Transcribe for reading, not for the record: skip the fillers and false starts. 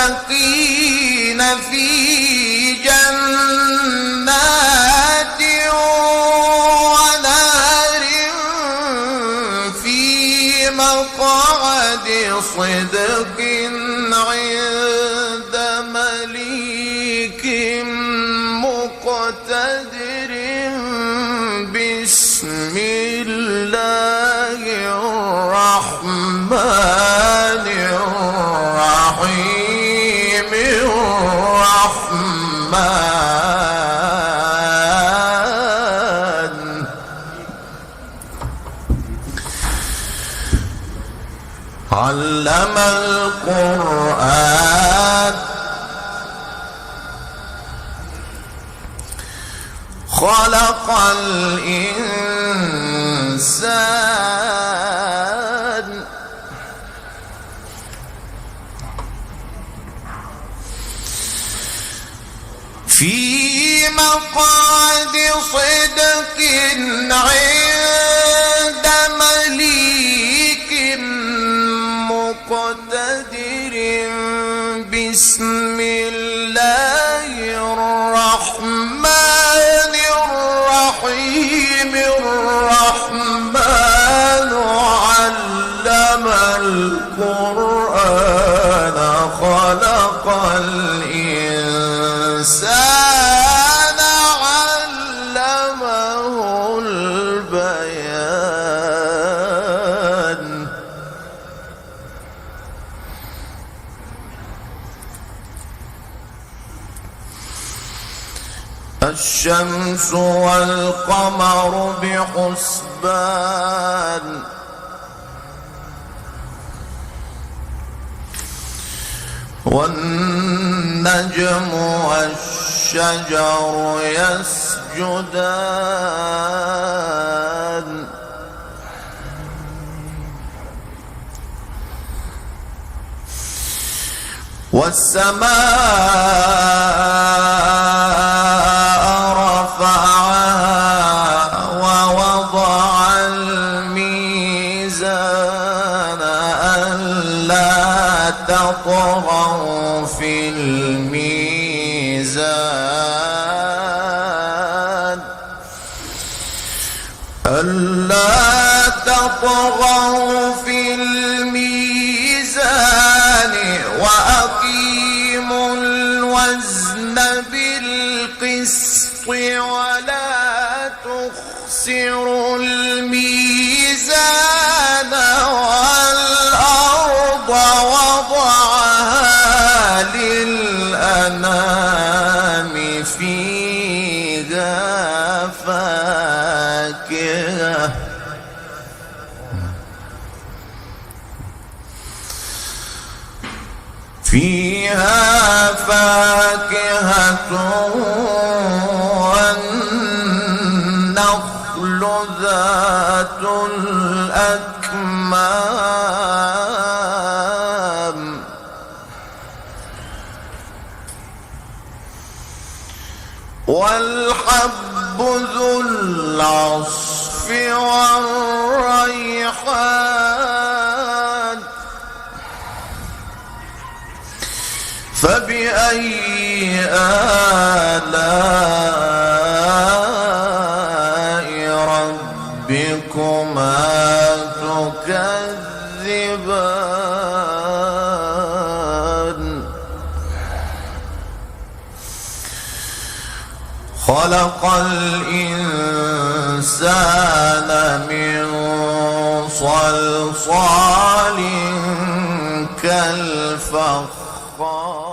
المتقين في جنات ونهر في مقعد صدق عند مليك مقتدر بسم الله الرحمن الرحيم الرحمن علم القرآن خلق الإنسان في مقعد صدق عند مليك مقتدر بسم الله الرحمن الرحيم الرحمن علم القرآن خلق الإنسان علمه البيان الشمس والقمر بحسبان والنجم والشجر يسجدان والسماء رفعها ووضع الميزان ألا تطغوا في الميزان ألا تطغوا في الميزان وأقيموا الوزن بالقسط ولا تخسروا الميزان والأرض وضعها للأنام فيها فاكهة والنخل ذات الأكمام والحب ذو العصف والريحان فبأي آلاء ربكما تكذبان خلق الإنسان من صلصال كالفخار